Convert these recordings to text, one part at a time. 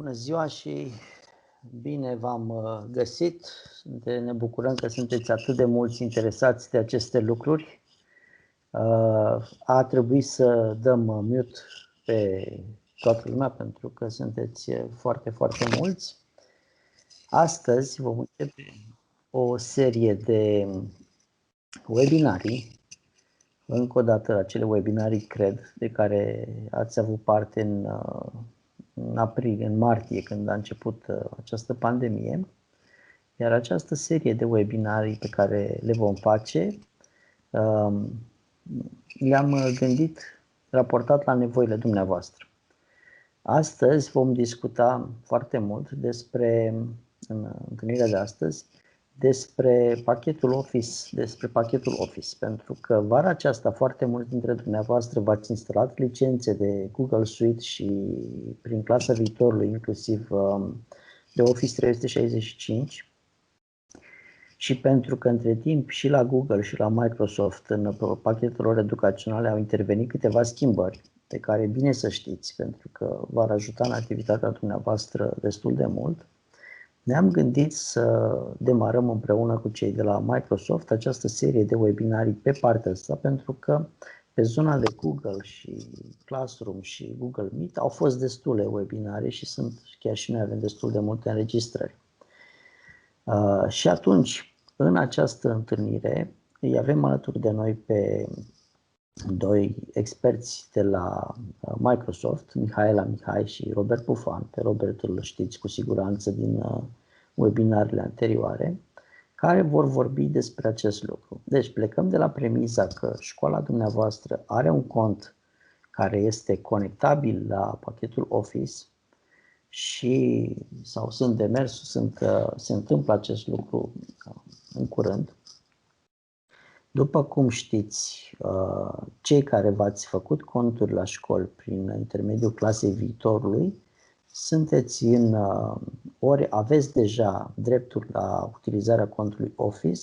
Bună ziua și bine v-am găsit. Ne bucurăm că sunteți atât de mulți interesați de aceste lucruri. A trebuit să dăm mute pe toată lumea pentru că sunteți foarte, foarte mulți. Astăzi vom începe o serie de webinarii. Încă o dată, acele webinarii cred de care ați avut parte în aprilie, în martie, când a început această pandemie. Iar această serie de webinarii pe care le vom face, le-am gândit raportat la nevoile dumneavoastră. Astăzi vom discuta foarte mult în întâlnirea de astăzi, despre pachetul Office, pentru că vara aceasta foarte mulți dintre dumneavoastră v-ați instalat licențe de Google Suite și prin clasa viitorului inclusiv de Office 365 și pentru că între timp și la Google și la Microsoft în pachetul lor educaționale au intervenit câteva schimbări pe care e bine să știți pentru că v-ar ajuta în activitatea dumneavoastră destul de mult. Ne-am gândit să demarăm împreună cu cei de la Microsoft această serie de webinarii pe partea asta, pentru că pe zona de Google și Classroom și Google Meet au fost destule webinarii și chiar și noi avem destul de multe înregistrări. Și atunci, în această întâlnire, îi avem alături de noi pe doi experți de la Microsoft, Mihaela Mihai și Robert Pufan. Pe Robert îl știți cu siguranță din webinarele anterioare, care vor vorbi despre acest lucru. Deci plecăm de la premisa că școala dumneavoastră are un cont care este conectabil la pachetul Office sau sunt demersuri, se întâmplă acest lucru în curând. După cum știți, cei care v-ați făcut conturi la școli prin intermediul clasei viitorului, ori aveți deja dreptul la utilizarea contului Office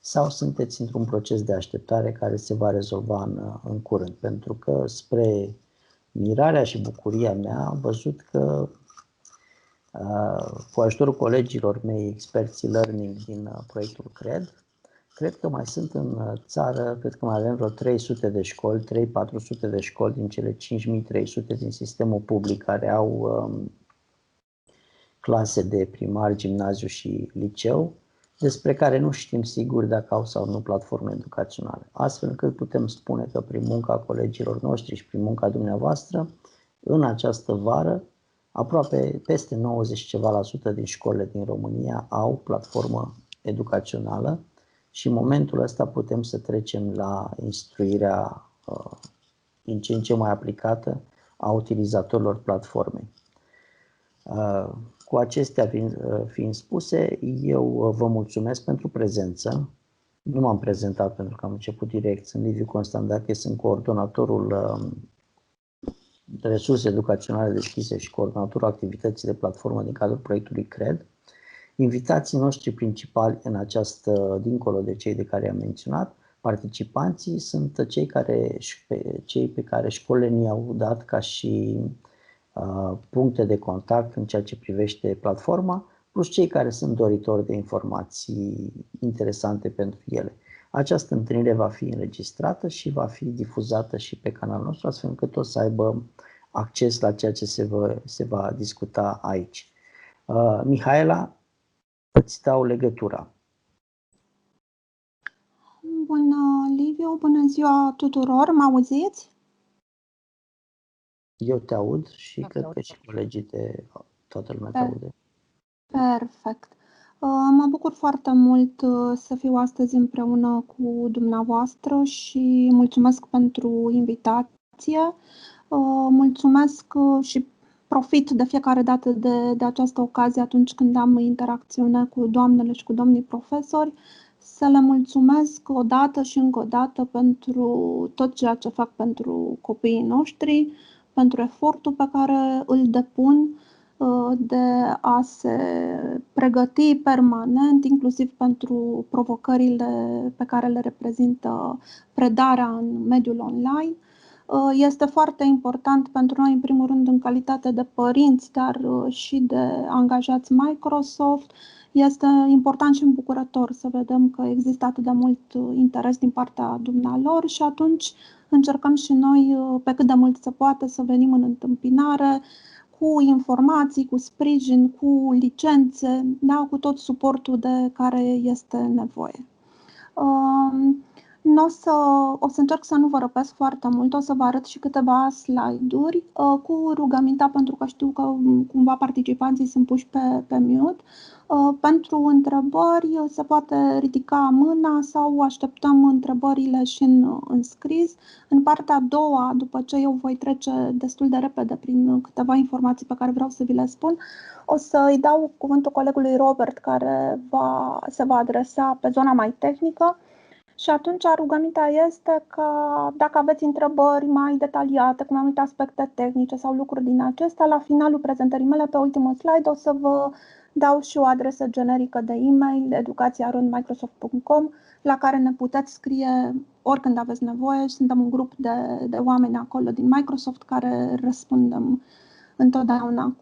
sau sunteți într-un proces de așteptare care se va rezolva în curând. Pentru că, spre mirarea și bucuria mea, am văzut că cu ajutorul colegilor mei experți learning din proiectul cred că mai sunt în țară, cred că mai avem vreo 300 de școli, 300-400 de școli din cele 5300 din sistemul public care au clase de primar, gimnaziu și liceu, despre care nu știm sigur dacă au sau nu platforme educaționale. Astfel încât putem spune că prin munca colegilor noștri și prin munca dumneavoastră, în această vară, aproape peste 90% din școlile din România au platformă educațională și în momentul ăsta putem să trecem la instruirea din ce în ce mai aplicată a utilizatorilor platformei. Cu acestea fiind spuse, eu vă mulțumesc pentru prezență. Nu m-am prezentat pentru că am început direct. Sunt Liviu Constandache, sunt coordonatorul de resurse educaționale deschise și coordonatorul activității de platformă din cadrul proiectului CRED. Invitații noștri principali în această, dincolo de cei de care am menționat, participanții sunt cei pe care școlile ni-au dat ca și puncte de contact în ceea ce privește platforma, plus cei care sunt doritori de informații interesante pentru ele. Această întâlnire va fi înregistrată și va fi difuzată și pe canalul nostru, astfel încât toți să aibă acces la ceea ce se va discuta aici. Mihaela, îți dau legătura. Bună, Liviu, bună ziua tuturor, mă auziți? Eu te aud și cred că și colegii toată lumea te aude. Perfect. Mă bucur foarte mult să fiu astăzi împreună cu dumneavoastră și mulțumesc pentru invitație. Mulțumesc și profit de fiecare dată de această ocazie atunci când am interacțiune cu doamnele și cu domnii profesori, să le mulțumesc odată și încă o dată pentru tot ceea ce fac pentru copiii noștri, pentru efortul pe care îl depun de a se pregăti permanent, inclusiv pentru provocările pe care le reprezintă predarea în mediul online. Este foarte important pentru noi, în primul rând, în calitate de părinți, dar și de angajați Microsoft. Este important și îmbucurător să vedem că există atât de mult interes din partea dumnealor și atunci încercăm și noi, pe cât de mult se poate, să venim în întâmpinare cu informații, cu sprijin, cu licențe, da, cu tot suportul de care este nevoie. O să încerc să nu vă răpesc foarte mult, o să vă arăt și câteva slide-uri cu rugămintea, pentru că știu că cumva participanții sunt puși pe mute. Pentru întrebări se poate ridica mâna sau așteptăm întrebările și în scris. În partea a doua, după ce eu voi trece destul de repede prin câteva informații pe care vreau să vi le spun, o să îi dau cuvântul colegului Robert, care se va adresa pe zona mai tehnică. Și atunci rugămintea este că dacă aveți întrebări mai detaliate, cu mai multe aspecte tehnice sau lucruri din acestea, la finalul prezentării mele, pe ultimul slide, o să vă dau și o adresă generică de e-mail, educația@microsoft.com, la care ne puteți scrie oricând aveți nevoie. Suntem un grup de oameni acolo din Microsoft care răspundem întotdeauna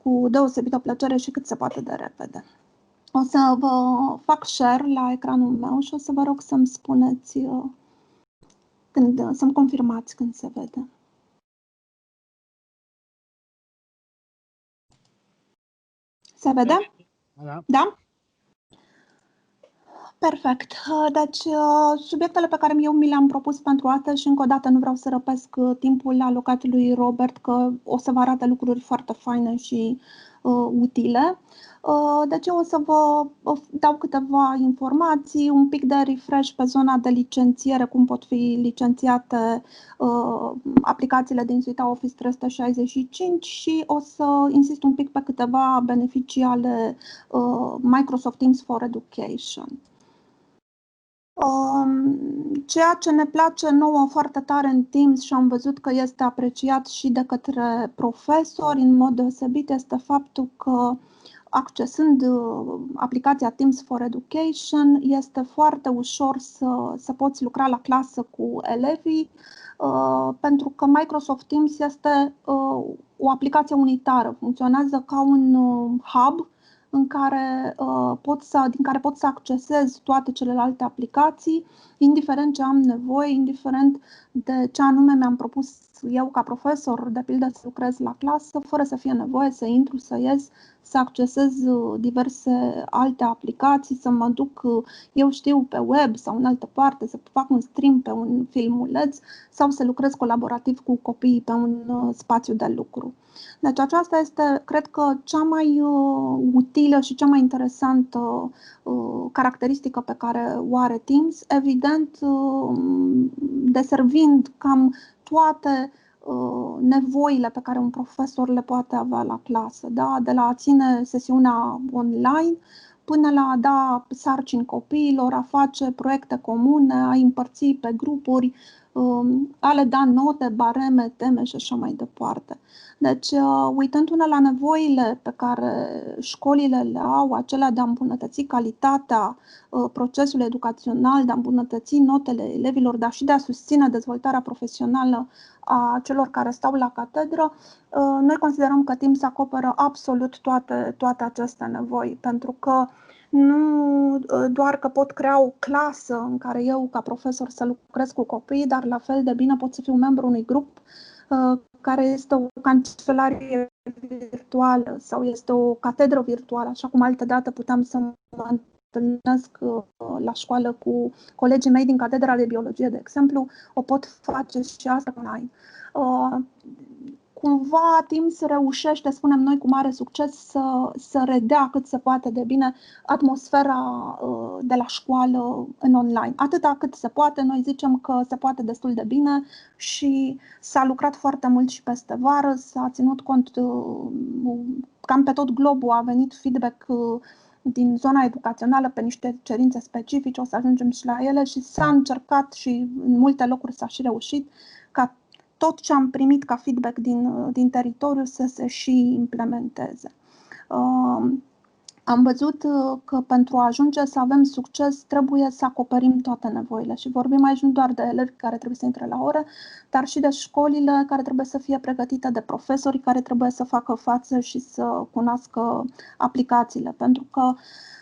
cu deosebită plăcere și cât se poate de repede. O să vă fac share la ecranul meu și o să vă rog să-mi spuneți să-mi confirmați când se vede. Se vede? Da? Perfect. Deci, subiectele pe care eu mi le-am propus pentru astăzi, și încă o dată nu vreau să răpesc timpul alocat lui Robert, că o să vă arate lucruri foarte faine și utile. Deci eu o să vă dau câteva informații, un pic de refresh pe zona de licențiere, cum pot fi licențiate aplicațiile din suite Office 365 și o să insist un pic pe câteva beneficii ale Microsoft Teams for Education. Ceea ce ne place nouă foarte tare în Teams și am văzut că este apreciat și de către profesori în mod deosebit este faptul că, accesând aplicația Teams for Education, este foarte ușor să poți lucra la clasă cu elevii, pentru că Microsoft Teams este o aplicație unitară, funcționează ca un hub din care pot să accesez toate celelalte aplicații, indiferent ce am nevoie, indiferent de ce anume mi-am propus eu ca profesor, de pildă să lucrez la clasă, fără să fie nevoie să intru, să ies, să accesez diverse alte aplicații, să mă duc, eu știu, pe web sau în altă parte, să fac un stream pe un filmuleț sau să lucrez colaborativ cu copiii pe un spațiu de lucru. Deci aceasta este, cred că, cea mai utilă și cea mai interesantă caracteristică pe care o are Teams, evident deservind cam toate nevoile pe care un profesor le poate avea la clasă, da? De la a ține sesiunea online până la a da sarcini copiilor, a face proiecte comune, a împărți pe grupuri, a le da note, bareme, teme și așa mai departe. Deci, uitându-ne la nevoile pe care școlile le au, acelea de a îmbunătăți calitatea procesului educațional, de a îmbunătăți notele elevilor, dar și de a susține dezvoltarea profesională a celor care stau la catedră, noi considerăm că Teams acoperă absolut toate aceste nevoi, pentru că nu doar că pot crea o clasă în care eu, ca profesor, să lucrez cu copii, dar la fel de bine pot să fiu membru unui grup care este o cancelarie virtuală sau este o catedră virtuală, așa cum altădată puteam să mă întâlnesc la școală cu colegii mei din catedra de biologie, de exemplu, o pot face și asta online. Cumva Teams reușește, spunem noi cu mare succes, să redea cât se poate de bine atmosfera de la școală în online. Atâta cât se poate, noi zicem că se poate destul de bine și s-a lucrat foarte mult și peste vară, s-a ținut cont, cam pe tot globul a venit feedback din zona educațională pe niște cerințe specifice, o să ajungem și la ele și s-a încercat și în multe locuri s-a și reușit ca tot ce am primit ca feedback din teritoriu să se și implementeze. Am văzut că pentru a ajunge să avem succes trebuie să acoperim toate nevoile și vorbim aici nu doar de elevi care trebuie să intre la ore, dar și de școlile care trebuie să fie pregătite, de profesori care trebuie să facă față și să cunoască aplicațiile. Pentru că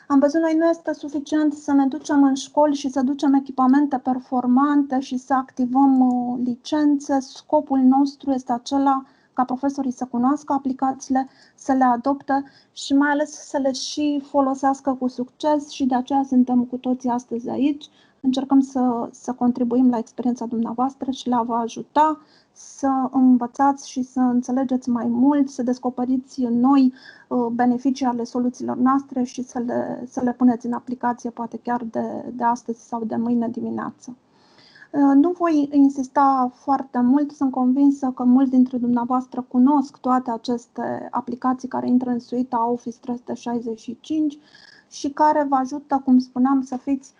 am văzut noi nu este suficient să ne ducem în școli și să ducem echipamente performante și să activăm licențe. Scopul nostru este acela ca profesorii să cunoască aplicațiile, să le adopte și mai ales să le și folosească cu succes și de aceea suntem cu toții astăzi aici. Încercăm să contribuim la experiența dumneavoastră și la a vă ajuta să învățați și să înțelegeți mai mult, să descoperiți noi beneficii ale soluțiilor noastre și să le puneți în aplicație poate chiar de astăzi sau de mâine dimineață. Nu voi insista foarte mult, sunt convinsă că mulți dintre dumneavoastră cunosc toate aceste aplicații care intră în suita Office 365 și care vă ajută, cum spuneam, să fiți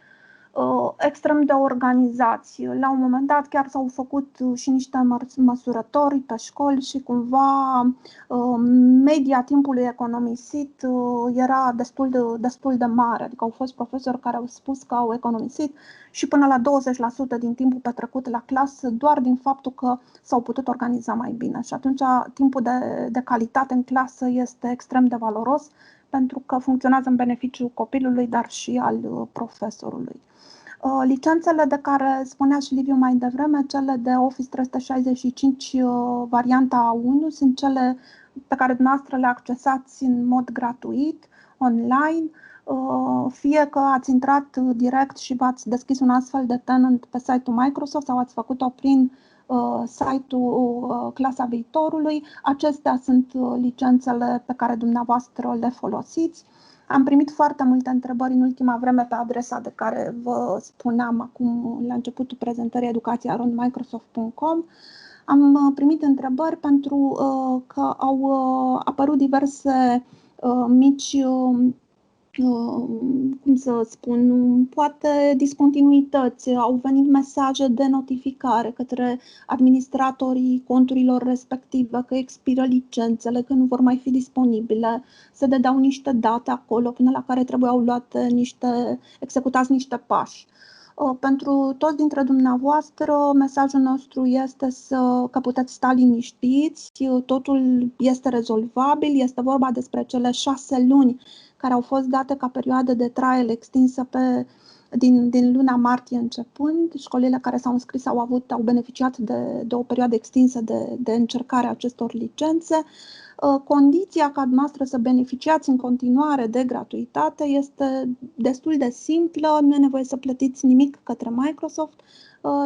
extrem de organizați. La un moment dat chiar s-au făcut și niște măsurători pe școli și cumva media timpului economisit era destul de mare. Adică au fost profesori care au spus că au economisit și până la 20% din timpul petrecut la clasă doar din faptul că s-au putut organiza mai bine. Și atunci timpul de calitate în clasă este extrem de valoros pentru că funcționează în beneficiul copilului, dar și al profesorului. Licențele de care spunea și Liviu mai devreme, cele de Office 365 varianta 1, sunt cele pe care dumneavoastră le accesați în mod gratuit, online, fie că ați intrat direct și v-ați deschis un astfel de tenant pe site-ul Microsoft sau ați făcut-o prin site-ul Clasa Viitorului. Acestea sunt licențele pe care dumneavoastră le folosiți. Am primit foarte multe întrebări în ultima vreme pe adresa de care vă spuneam acum la începutul prezentării educația@microsoft.com. Am primit întrebări pentru că au apărut diverse mici, cum să spun, poate discontinuități. Au venit mesaje de notificare către administratorii conturilor respective că expiră licențele, că nu vor mai fi disponibile, se dădeau niște date acolo până la care trebuiau executați niște pași. Pentru toți dintre dumneavoastră, mesajul nostru este că puteți sta liniștiți, totul este rezolvabil, este vorba despre cele 6 luni care au fost date ca perioadă de trial extinsă din luna martie începând. Școlile care s-au înscris au beneficiat de o perioadă extinsă de încercare a acestor licențe. Condiția ca dumneavoastră să beneficiați în continuare de gratuitate este destul de simplă, nu e nevoie să plătiți nimic către Microsoft,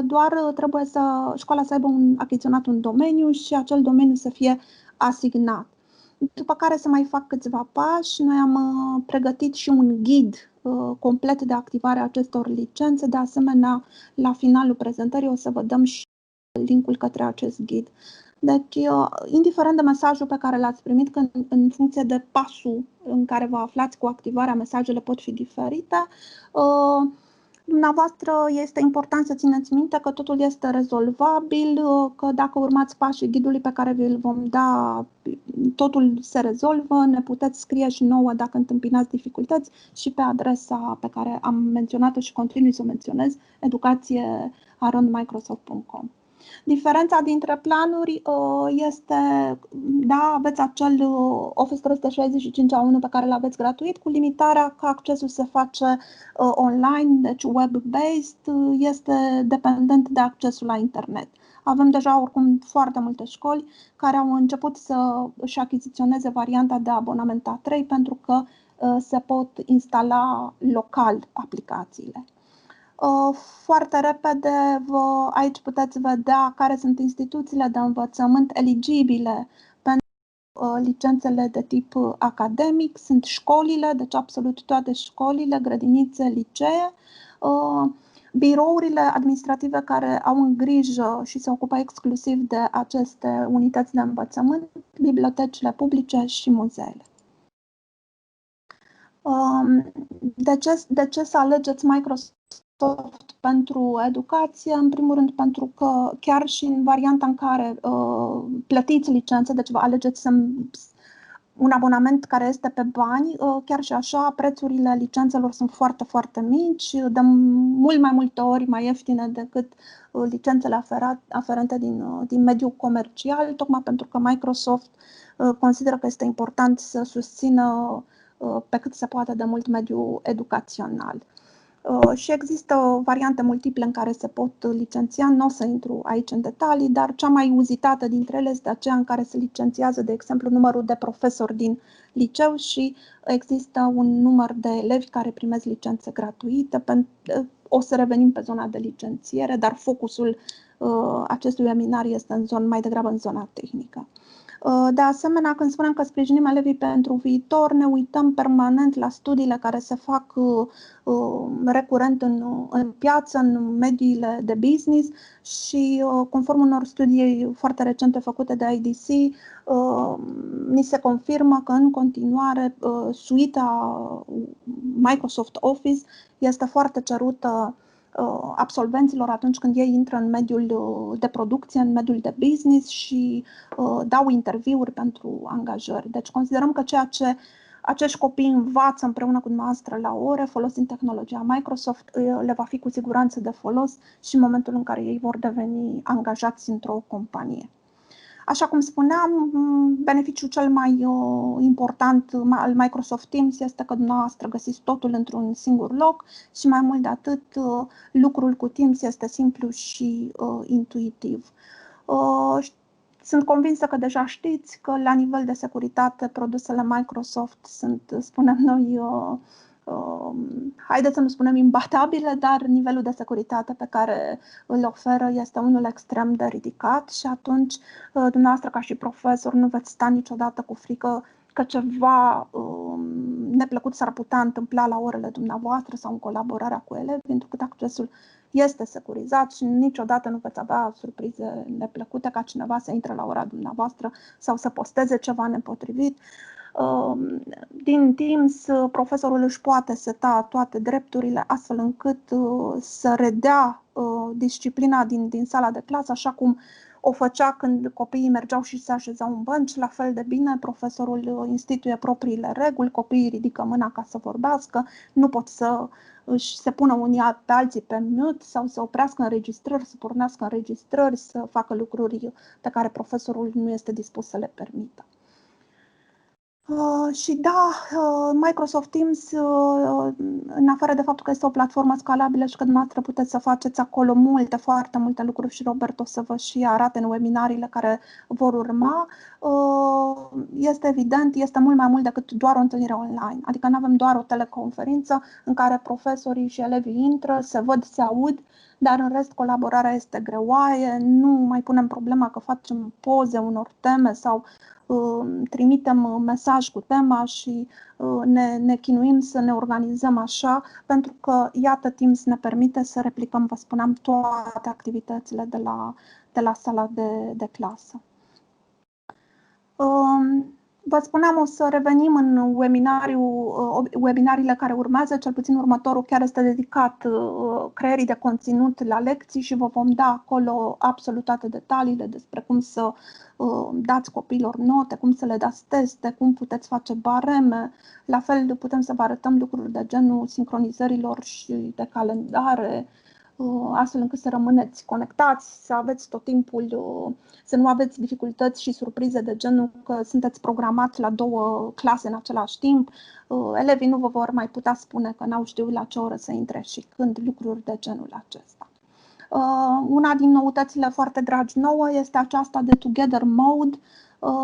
doar trebuie școala să aibă achiziționat un domeniu și acel domeniu să fie asignat. După care să mai fac câțiva pași. Noi am pregătit și un ghid complet de activare a acestor licențe. De asemenea, la finalul prezentării o să vă dăm și linkul către acest ghid. Deci, indiferent de mesajul pe care l-ați primit, că în funcție de pasul în care vă aflați cu activarea, mesajele pot fi diferite. Dumneavoastră este important să țineți minte că totul este rezolvabil, că dacă urmați pașii ghidului pe care vi-l vom da, totul se rezolvă, ne puteți scrie și nouă dacă întâmpinați dificultăți și pe adresa pe care am menționat-o și continui să o menționez, educație@microsoft.com. Diferența dintre planuri este, da, aveți acel Office 365 pe care îl aveți gratuit, cu limitarea că accesul se face online, deci web-based, este dependent de accesul la internet. Avem deja oricum foarte multe școli care au început să își achiziționeze varianta de abonament A3 pentru că se pot instala local aplicațiile. Foarte repede, aici puteți vedea care sunt instituțiile de învățământ eligibile pentru licențele de tip academic. Sunt școlile, deci absolut toate școlile, grădinițe, licee, birourile administrative care au în grijă și se ocupă exclusiv de aceste unități de învățământ, bibliotecile publice și muzeele. De ce să alegeți Microsoft pentru educație? În primul rând pentru că chiar și în varianta în care plătiți licențe, deci vă alegeți un abonament care este pe bani, chiar și așa prețurile licențelor sunt foarte, foarte mici, de mult mai multe ori mai ieftine decât licențele aferente din mediul comercial, tocmai pentru că Microsoft consideră că este important să susțină pe cât se poate de mult mediul educațional. Și există variante multiple în care se pot licenția, nu o să intru aici în detalii, dar cea mai uzitată dintre ele este aceea în care se licențiază, de exemplu, numărul de profesori din liceu și există un număr de elevi care primesc licențe gratuite. O să revenim pe zona de licențiere, dar focusul acestui webinar este mai degrabă în zona tehnică. De asemenea, când spunem că sprijinim elevii pentru viitor, ne uităm permanent la studiile care se fac recurent în piață, în mediile de business și conform unor studii foarte recente făcute de IDC, ni se confirmă că în continuare suita Microsoft Office este foarte cerută absolvenților atunci când ei intră în mediul de producție, în mediul de business și dau interviuri pentru angajări. Deci considerăm că ceea ce acești copii învață împreună cu dumneavoastră la ore, folosind tehnologia Microsoft, le va fi cu siguranță de folos și în momentul în care ei vor deveni angajați într-o companie. Așa cum spuneam, beneficiul cel mai important al Microsoft Teams este că dumneavoastră găsiți totul într-un singur loc și mai mult de atât, lucrul cu Teams este simplu și intuitiv. Sunt convinsă că deja știți că la nivel de securitate produsele Microsoft sunt, spunem noi, haideți să nu spunem imbatabile, dar nivelul de securitate pe care îl oferă este unul extrem de ridicat și atunci dumneavoastră ca și profesor nu veți sta niciodată cu frică că ceva neplăcut s-ar putea întâmpla la orele dumneavoastră sau în colaborarea cu elevi, pentru că accesul este securizat și niciodată nu veți avea surprize neplăcute ca cineva să intre la ora dumneavoastră sau să posteze ceva nepotrivit. Din Teams, profesorul își poate seta toate drepturile astfel încât să redea disciplina din sala de clasă, așa cum o făcea când copiii mergeau și se așezau în bănci. La fel de bine, profesorul instituie propriile reguli, copiii ridică mâna ca să vorbească, nu pot să se pună unii pe alții pe mute sau să oprească înregistrări, să pornească înregistrări, să facă lucruri pe care profesorul nu este dispus să le permită. Și da, Microsoft Teams, în afară de faptul că este o platformă scalabilă și că dumneavoastră puteți să faceți acolo foarte multe lucruri și Robert o să vă și arate în webinariile care vor urma, este evident, este mult mai mult decât doar o întâlnire online. Adică nu avem doar o teleconferință în care profesorii și elevii intră, se văd, se aud, dar în rest colaborarea este greoaie, nu mai punem problema că facem poze unor teme sau trimitem mesaj cu tema și ne chinuim să ne organizăm așa, pentru că, iată, Teams ne permite să replicăm, vă spuneam, toate activitățile de la sala de clasă. Vă spuneam, o să revenim în webinariile care urmează, cel puțin următorul chiar este dedicat creării de conținut la lecții și vă vom da acolo absolut toate detaliile despre cum să dați copiilor note, cum să le dați teste, cum puteți face bareme. La fel putem să vă arătăm lucruri de genul sincronizărilor și de calendare, astfel încât să rămâneți conectați, să aveți tot timpul, să nu aveți dificultăți și surprize de genul că sunteți programați la 2 clase în același timp. Elevii nu vă vor mai putea spune că n-au știut la ce oră să intre și când, lucruri de genul acesta. Una din noutățile foarte dragi nouă este aceasta de Together Mode.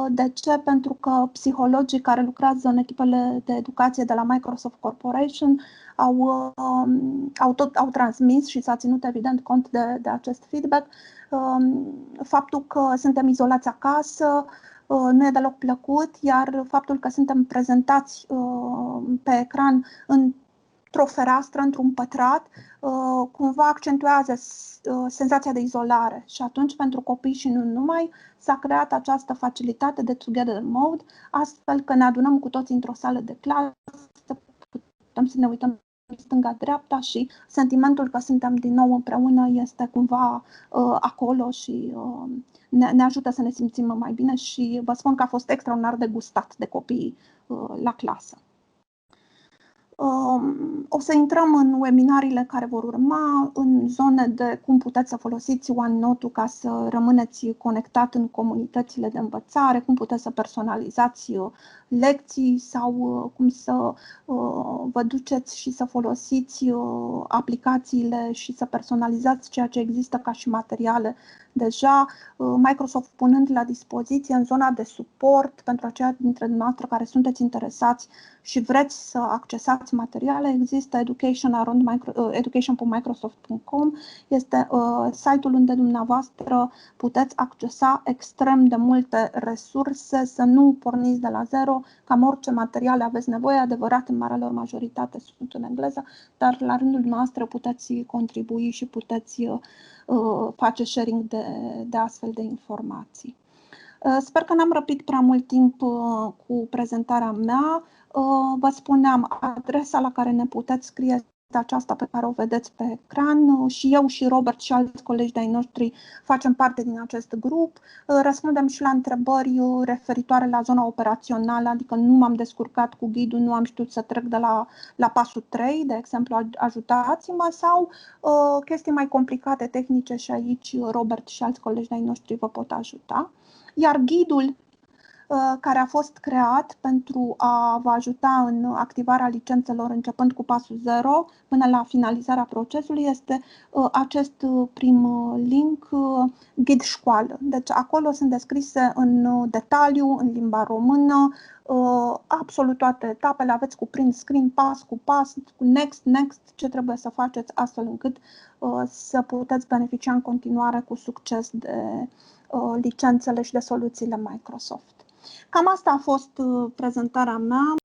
De ce? Pentru că psihologii care lucrează în echipele de educație de la Microsoft Corporation au transmis și s-a ținut evident cont de acest feedback, faptul că suntem izolați acasă nu e deloc plăcut, iar faptul că suntem prezentați pe ecran într-o fereastră, într-un pătrat, cumva accentuează senzația de izolare și atunci pentru copii și nu numai s-a creat această facilitate de Together Mode, astfel că ne adunăm cu toții într-o sală de clasă, putem să ne uităm stânga-dreapta și sentimentul că suntem din nou împreună este cumva acolo și ne ajută să ne simțim mai bine și vă spun că a fost extraordinar de gustat de copii la clasă. O să intrăm în webinariile care vor urma, în zone de cum puteți să folosiți OneNote-ul ca să rămâneți conectat în comunitățile de învățare, cum puteți să personalizați lecții sau cum să vă duceți și să folosiți aplicațiile și să personalizați ceea ce există ca și materiale deja, Microsoft punând la dispoziție în zona de suport pentru aceia dintre dumneavoastră care sunteți interesați și vreți să accesați materiale, există education.microsoft.com, este site-ul unde dumneavoastră puteți accesa extrem de multe resurse, să nu porniți de la zero, cam orice materiale aveți nevoie, adevărat în marea lor majoritate sunt în engleză, dar la rândul noastră puteți contribui și puteți face sharing de astfel de informații. Sper că n-am răpit prea mult timp cu prezentarea mea. Vă spuneam, adresa la care ne puteți scrie este aceasta pe care o vedeți pe ecran. Și eu și Robert și alți colegi de-ai noștri facem parte din acest grup. Răspundem și la întrebări referitoare la zona operațională, adică nu m-am descurcat cu ghidul, nu am știut să trec de la pasul 3, de exemplu, ajutați-mă, sau chestii mai complicate, tehnice, și aici Robert și alți colegi de-ai noștri vă pot ajuta. Iar ghidul care a fost creat pentru a vă ajuta în activarea licențelor începând cu pasul 0 până la finalizarea procesului este acest prim link, ghid școală. Deci acolo sunt descrise în detaliu, în limba română, absolut toate etapele, aveți cu print screen, pas cu pas, cu next, ce trebuie să faceți astfel încât să puteți beneficia în continuare cu succes de licențele și de soluțiile Microsoft. Cam asta a fost prezentarea mea.